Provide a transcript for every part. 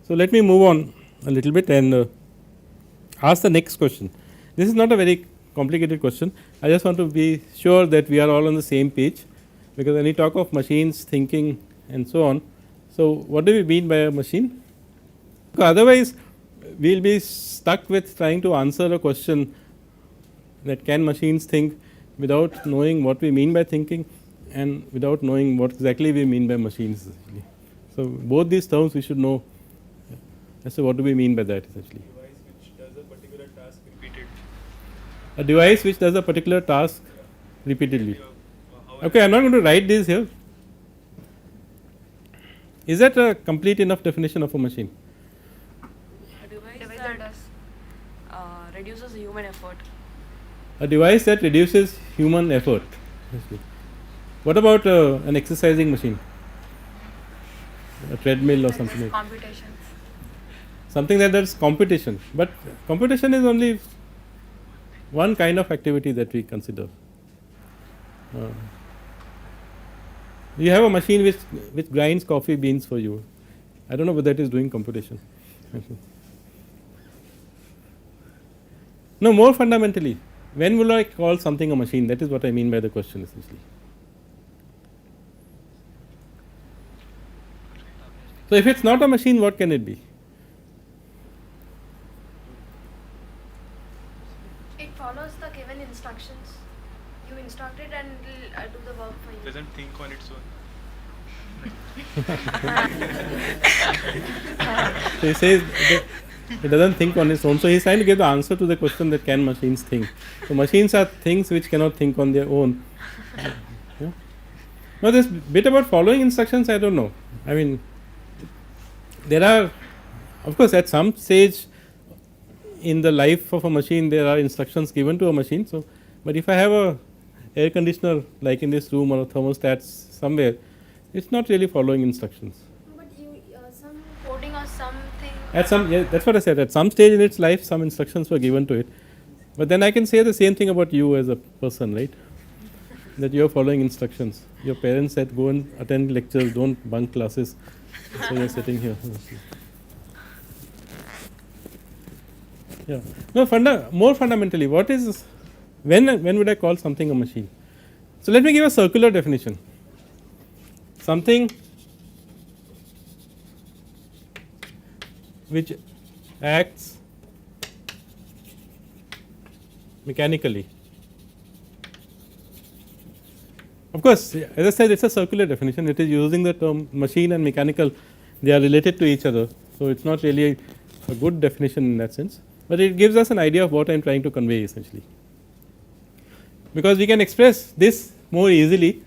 So, let me move on a little bit and ask the next question. This is not a very complicated question. I just want to be sure that we are all on the same page, because when we talk of machines thinking and so on. So, what do we mean by a machine? Because otherwise, we will be stuck with trying to answer a question that can machines think without knowing what we mean by thinking and without knowing what exactly we mean by machines essentially. So, both these terms we should know as to what do we mean by that essentially. A device which does a particular task repeatedly. Okay, I am not going to write this here. Is that a complete enough definition of a machine? A device that does, reduces human effort. A device that reduces human effort. What about an exercising machine? A treadmill or something like that? Computations. Something that does computation, but computation is only one kind of activity that we consider. You have a machine which grinds coffee beans for you. I don't know whether it is doing computation. No, more fundamentally, when will I call something a machine? That is what I mean by the question essentially. So, if it is not a machine, what can it be? It follows the given instructions. You instruct it and it will do the work for you. Doesn't think on its own. So, he says it does not think on its own. So, he is trying to give the answer to the question that can machines think. So, machines are things which cannot think on their own. Yeah. Now, this bit about following instructions, I do not know. I mean, there are, of course, at some stage in the life of a machine there are instructions given to a machine. So, but if I have a air conditioner like in this room or a thermostat somewhere, it is not really following instructions. But you some coding or something. At some, yeah, that is what I said, at some stage in its life some instructions were given to it, but then I can say the same thing about you as a person, right, that you are following instructions. Your parents said go and attend lectures, do not bunk classes, so you are sitting here. Yeah. No, more fundamentally, what is, when would I call something a machine? So, let me give a circular definition. Something which acts mechanically. Of course, as I said, it is a circular definition. It is using the term machine and mechanical, they are related to each other. So, it is not really a good definition in that sense, but it gives us an idea of what I am trying to convey essentially. Because we can express this more easily.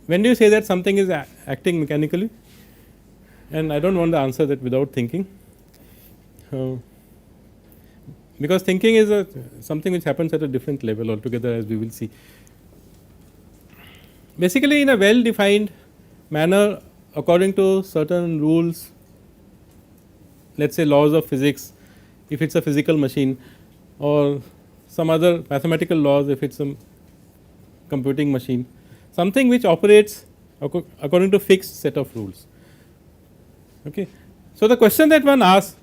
When do you say that something is acting mechanically? And I do not want to answer that without thinking, because thinking is something which happens at a different level altogether, as we will see. Basically, in a well defined manner according to certain rules, let us say laws of physics if it is a physical machine, or some other mathematical laws if it is a computing machine, something which operates according to fixed set of rules. Okay. So, the question that one asks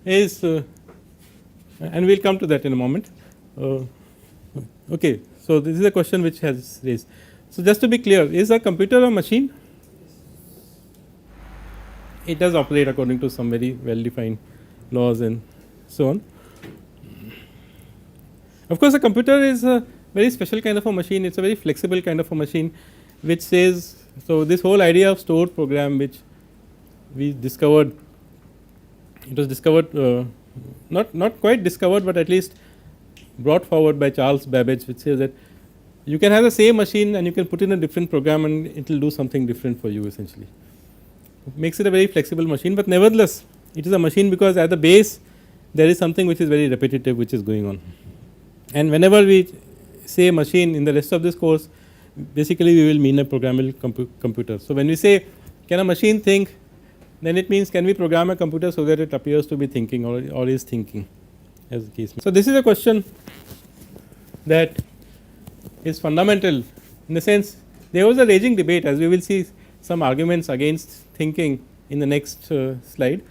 is, and we will come to that in a moment. Okay. So, this is a question which has raised. So, just to be clear, is a computer a machine? It does operate according to some very well defined laws and so on. Of course, a computer is a very special kind of a machine, it is a very flexible kind of a machine which says, so this whole idea of stored program which we discovered, it was discovered not quite discovered, but at least brought forward by Charles Babbage, which says that you can have the same machine and you can put in a different program and it will do something different for you essentially. It makes it a very flexible machine, but nevertheless it is a machine because at the base there is something which is very repetitive which is going on. And whenever we say machine in the rest of this course, basically we will mean a programmable computer. So, when we say can a machine think, then it means can we program a computer so that it appears to be thinking or is thinking, as the case. So, this is a question that is fundamental in the sense there was a raging debate, as we will see some arguments against thinking in the next slide.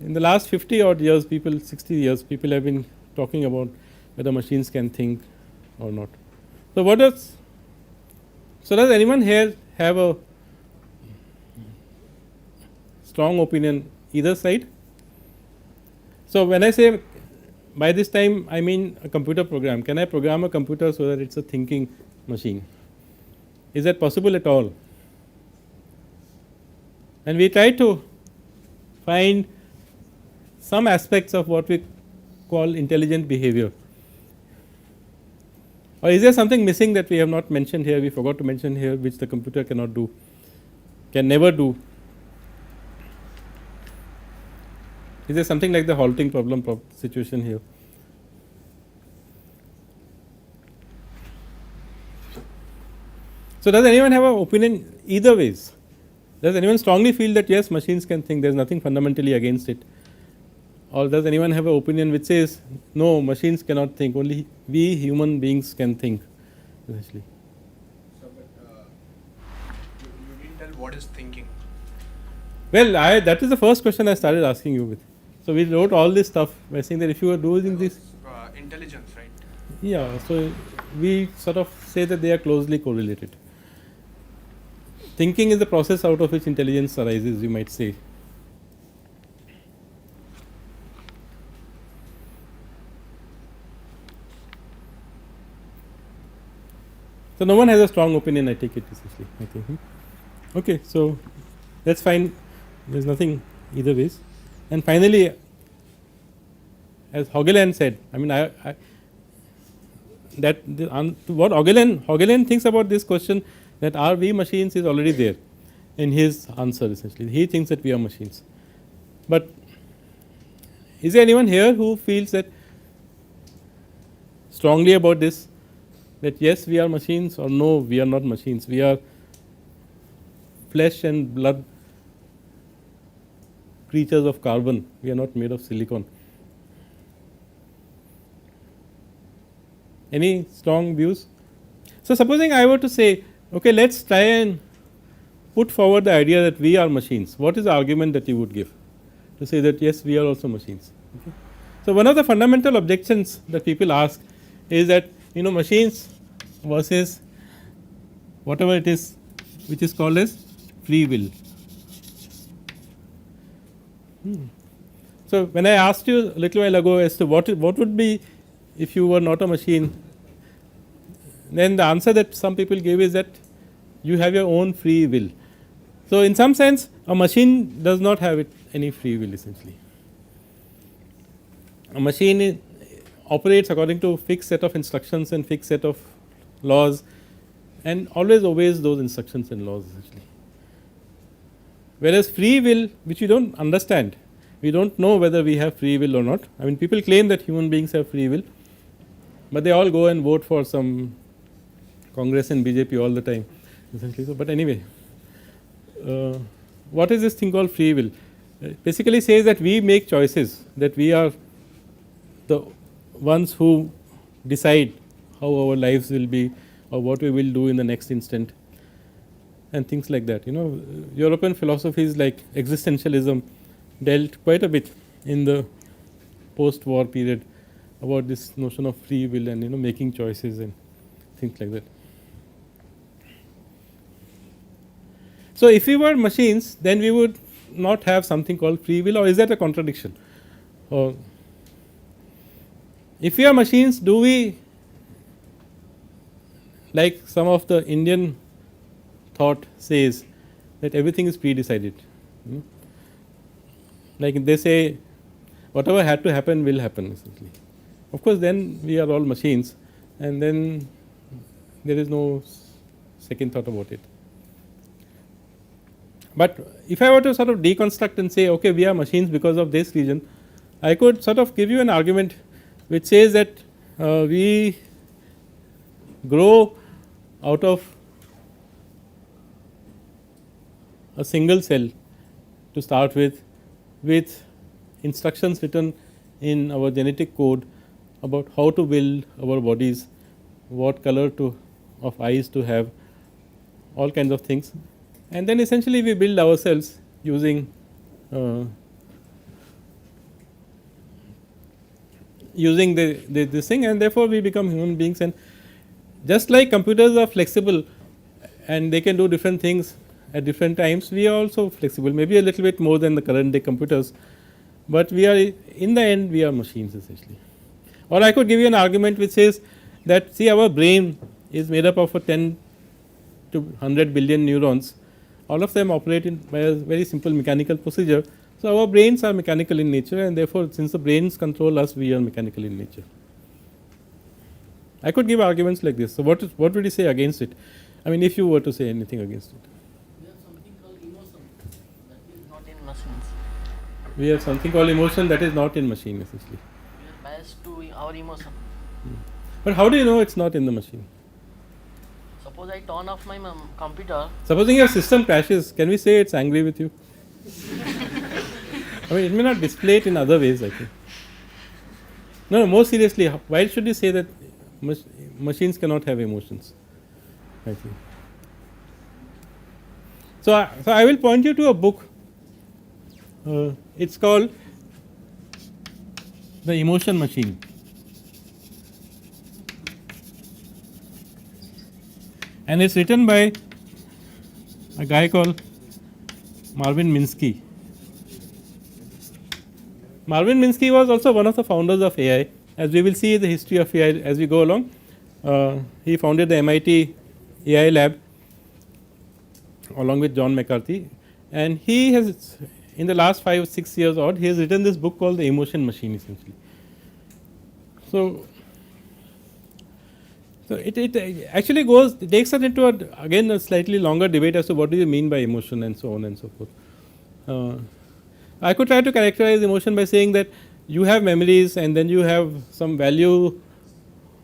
In the last 50 odd years, 60 years, people have been talking about whether machines can think or not. So, does anyone here have a strong opinion either side? So, when I say by this time, I mean a computer program. Can I program a computer so that it is a thinking machine? Is that possible at all? And we try to find some aspects of what we call intelligent behavior. Or is there something missing that we have not mentioned here, we forgot to mention here, which the computer cannot do, can never do? Is there something like the halting problem situation here? So, does anyone have an opinion either ways? Does anyone strongly feel that yes, machines can think, there is nothing fundamentally against it? Or does anyone have an opinion which says no, machines cannot think, only we human beings can think essentially? So, but you didn't tell what is thinking. Well, that is the first question I started asking you with. So, we wrote all this stuff by saying that if you are doing this, Intelligence, right? yeah. So, we sort of say that they are closely correlated. Thinking is the process out of which intelligence arises, you might say. So, no one has a strong opinion, I take it essentially, I think. Okay, so that is fine, there is nothing either ways. And finally, as Haugeland said, I mean, what Haugeland thinks about this question, that are we machines, is already there in his answer essentially. He thinks that we are machines. But is there anyone here who feels that strongly about this, that yes, we are machines, or no, we are not machines, we are flesh and blood creatures of carbon, we are not made of silicon? Any strong views? So, supposing I were to say, okay, let us try and put forward the idea that we are machines, what is the argument that you would give to say that yes, we are also machines? Okay. So, one of the fundamental objections that people ask is that machines versus whatever it is which is called as free will. So, when I asked you a little while ago as to what would be if you were not a machine, then the answer that some people gave is that you have your own free will. So, in some sense a machine does not have any free will essentially. A machine operates according to fixed set of instructions and fixed set of laws, and always obeys those instructions and laws essentially. Whereas free will, which we do not understand, we do not know whether we have free will or not. I mean, people claim that human beings have free will, but they all go and vote for some Congress and BJP all the time essentially. So, but anyway, what is this thing called free will? It basically says that we make choices, that we are the ones who decide how our lives will be or what we will do in the next instant and things like that. European philosophies like existentialism dealt quite a bit in the post war period about this notion of free will and making choices and things like that. So, if we were machines, then we would not have something called free will, or is that a contradiction? Or if we are machines, do we, like some of the Indian thought says, that everything is pre-decided? Like they say whatever had to happen will happen essentially. Of course, then we are all machines, and then there is no second thought about it. But if I were to sort of deconstruct and say, okay, we are machines because of this reason, I could sort of give you an argument which says that we grow out of a single cell to start with instructions written in our genetic code about how to build our bodies, what color of eyes to have, all kinds of things. And then essentially we build ourselves using using this thing, and therefore we become human beings. And just like computers are flexible and they can do different things at different times, we are also flexible, maybe a little bit more than the current day computers, but we are, in the end, we are machines essentially. Or I could give you an argument which says that, see, our brain is made up of a 10 to 100 billion neurons, all of them operate by a very simple mechanical procedure. So, our brains are mechanical in nature, and therefore, since the brains control us, we are mechanical in nature. I could give arguments like this. So, what would you say against it? I mean, if you were to say anything against it. We have something called emotion that is not in machines. We have something called emotion that is not in machine essentially. We are biased to our emotion. But how do you know it's not in the machine? Suppose I turn off my computer. Supposing your system crashes, can we say it's angry with you? I mean, it may not display it in other ways, I think. No, more seriously, why should you say that machines cannot have emotions? I think. So I will point you to a book. It's called The Emotion Machine. And it's written by a guy called Marvin Minsky. Marvin Minsky was also one of the founders of AI. As we will see the history of AI as we go along, he founded the MIT AI lab along with John McCarthy, and he has, in the last 5 or 6 years odd, he has written this book called The Emotion Machine essentially. So it actually takes us into again a slightly longer debate as to what do you mean by emotion and so on and so forth. I could try to characterize emotion by saying that you have memories, and then you have some value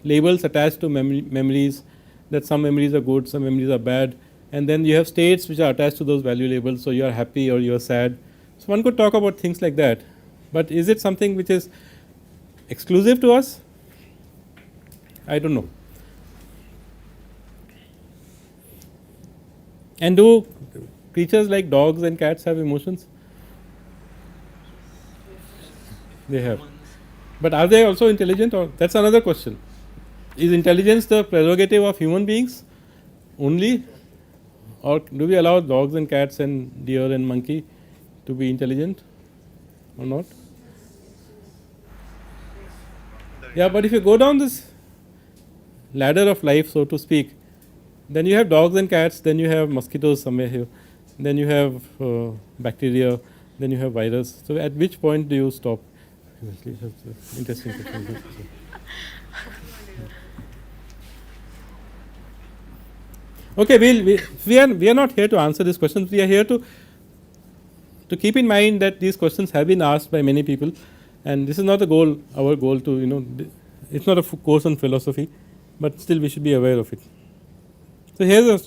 labels attached to memories, that some memories are good, some memories are bad, and then you have states which are attached to those value labels. So, you are happy or you are sad. So, one could talk about things like that, but is it something which is exclusive to us? I do not know. And do creatures like dogs and cats have emotions? They have. But are they also intelligent, or that is another question. Is intelligence the prerogative of human beings only, or do we allow dogs and cats and deer and monkey to be intelligent or not? Yeah, but if you go down this ladder of life, so to speak, then you have dogs and cats, then you have mosquitoes somewhere here, then you have bacteria, then you have virus. So, at which point do you stop? Interesting question. Okay, we are not here to answer these questions. We are here to keep in mind that these questions have been asked by many people, and this is not the goal. Our goal to it's not a course on philosophy, but still we should be aware of it. So here's a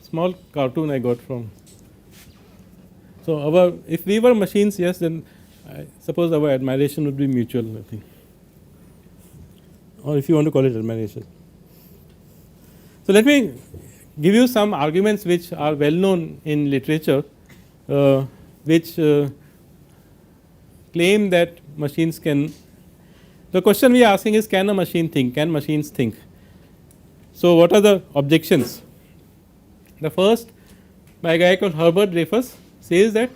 small cartoon I got from. So if we were machines, yes, then I suppose our admiration would be mutual, I think, or if you want to call it admiration. So let me give you some arguments which are well known in literature, which claim that machines can. The question we are asking is, can a machine think? Can machines think? So what are the objections? The first, by a guy called Herbert Dreyfus, says that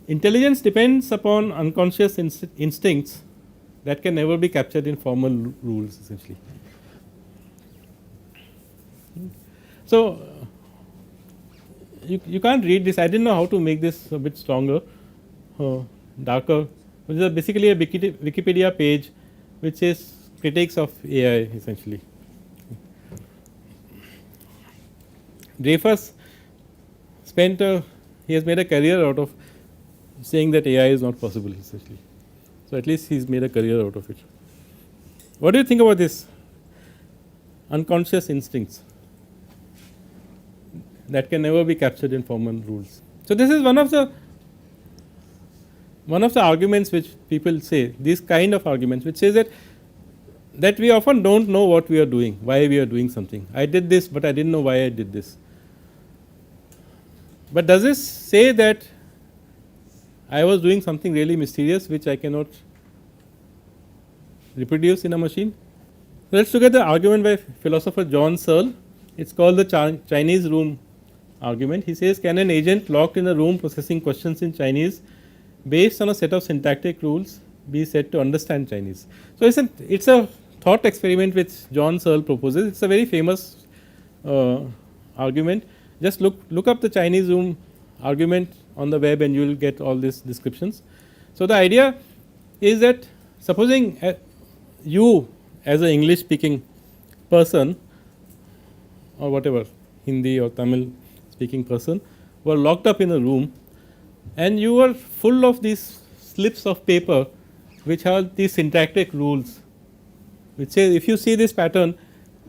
intelligence depends upon unconscious instincts that can never be captured in formal rules essentially. So you can't read this. I didn't know how to make this a bit stronger, darker. This is basically a Wikipedia page which says critics of AI essentially. Dreyfus he has made a career out of saying that AI is not possible essentially. So at least he's made a career out of it. What do you think about this? Unconscious instincts that can never be captured in formal rules. So this is one of the arguments which people say, these kind of arguments which says that we often don't know what we are doing, why we are doing something. I did this, but I didn't know why I did this. But does this say that I was doing something really mysterious which I cannot reproduce in a machine. Let us look at the argument by philosopher John Searle. It is called the Chinese room argument. He says, can an agent locked in a room processing questions in Chinese based on a set of syntactic rules be said to understand Chinese? So, it is a thought experiment which John Searle proposes. It is a very famous argument. Just look up the Chinese room argument on the web and you will get all these descriptions. So, the idea is that supposing you as an English speaking person or whatever Hindi or Tamil speaking person were locked up in a room and you were full of these slips of paper which have these syntactic rules which say if you see this pattern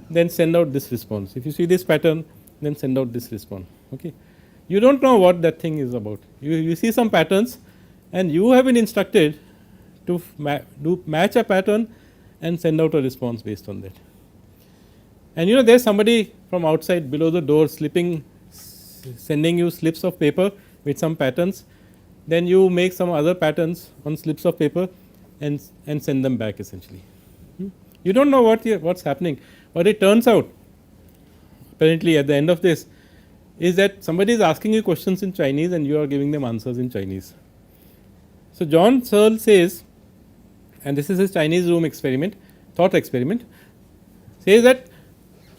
then send out this response, if you see this pattern then send out this response. Okay. You do not know what that thing is about, you see some patterns and you have been instructed to match a pattern and send out a response based on that. And there is somebody from outside below the door sending you slips of paper with some patterns, then you make some other patterns on slips of paper and send them back essentially. You do not know what is happening, but it turns out apparently at the end of this is that somebody is asking you questions in Chinese and you are giving them answers in Chinese. So, John Searle says, and this is his Chinese room experiment, thought experiment, says that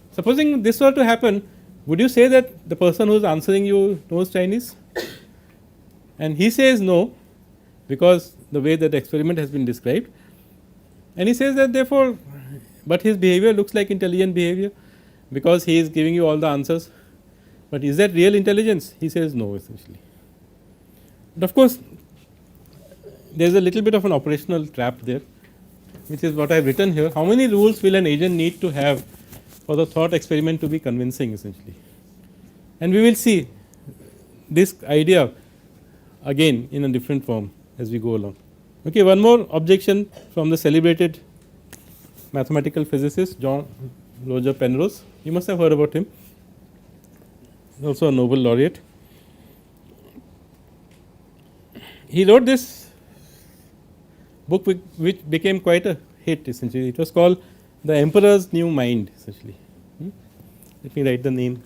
supposing this were to happen, would you say that the person who is answering you knows Chinese? And he says no, because the way that the experiment has been described, and he says that therefore, but his behavior looks like intelligent behavior because he is giving you all the answers, but is that real intelligence? He says no essentially. But of course, there is a little bit of an operational trap there, which is what I have written here. How many rules will an agent need to have for the thought experiment to be convincing essentially? And we will see this idea again in a different form as we go along. Okay, one more objection from the celebrated mathematical physicist John Roger Penrose. You must have heard about him. He is also a Nobel laureate. He wrote this book which became quite a hit essentially. It was called The Emperor's New Mind essentially. Let me write the name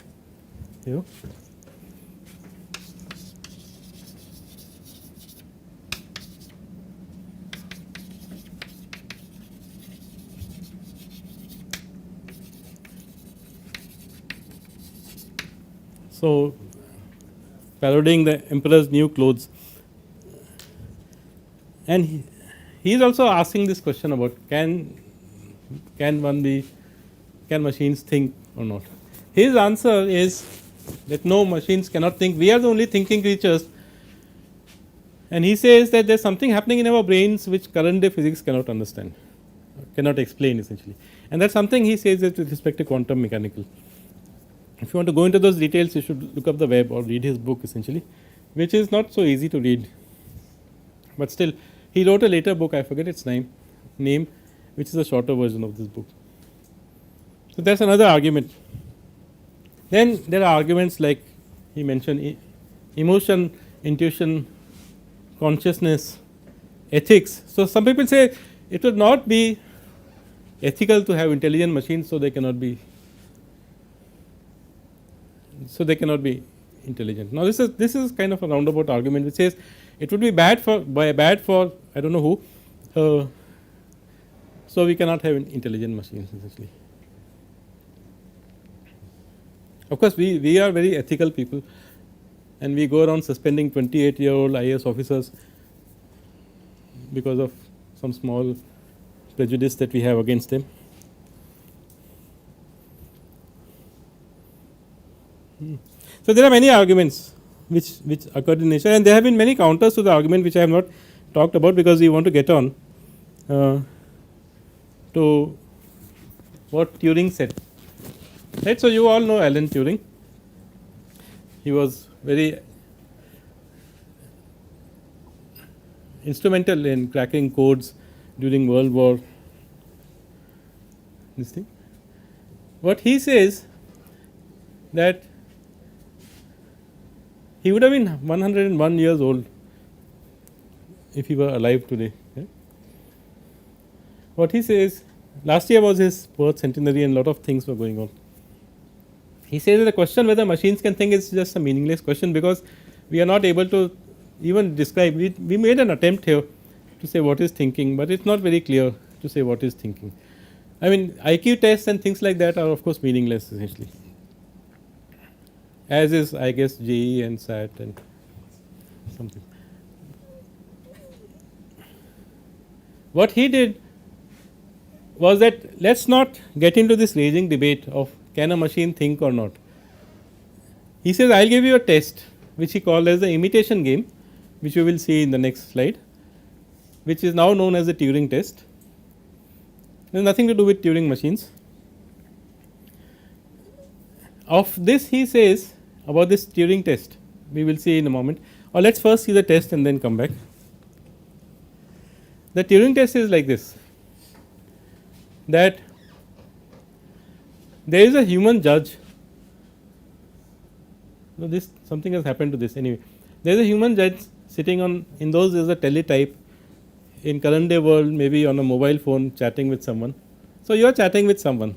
here. So, parodying the emperor's new clothes, and he is also asking this question about can machines think or not. His answer is that no, machines cannot think, we are the only thinking creatures, and he says that there is something happening in our brains which current day physics cannot understand, cannot explain essentially, and that is something he says that with respect to quantum mechanical. If you want to go into those details, you should look up the web or read his book essentially, which is not so easy to read, but still he wrote a later book, I forget its name, which is a shorter version of this book. So, that is another argument. Then there are arguments like he mentioned emotion, intuition, consciousness, ethics. So, some people say it would not be ethical to have intelligent machines, so they cannot be intelligent. Now, this is kind of a roundabout argument which says it would be bad for I do not know who, so we cannot have intelligent machines essentially. Of course, we are very ethical people and we go around suspending 28-year-old IAS officers because of some small prejudice that we have against them. So, there are many arguments which occurred in nature, and there have been many counters to the argument which I have not talked about because we want to get on to what Turing said. Right. So, you all know Alan Turing. He was very instrumental in cracking codes during World War. This thing. What he says that he would have been 101 years old if he were alive today. What he says, last year was his birth centenary and lot of things were going on. He says that the question whether machines can think is just a meaningless question, because we are not able to even describe. We made an attempt here to say what is thinking, but it is not very clear to say what is thinking. I mean, IQ tests and things like that are of course meaningless essentially, as is I guess JEE and SAT and something. What he did was that let us not get into this raging debate of can a machine think or not. He says I will give you a test which he called as the imitation game, which we will see in the next slide, which is now known as the Turing test. There is nothing to do with Turing machines. Of this he says about this Turing test, we will see in a moment, or let us first see the test and then come back. The Turing test is like this, that there is a human judge. So, this something has happened to this anyway. There is a human judge sitting on, in those days a teletype, in current day world maybe on a mobile phone chatting with someone. So, you are chatting with someone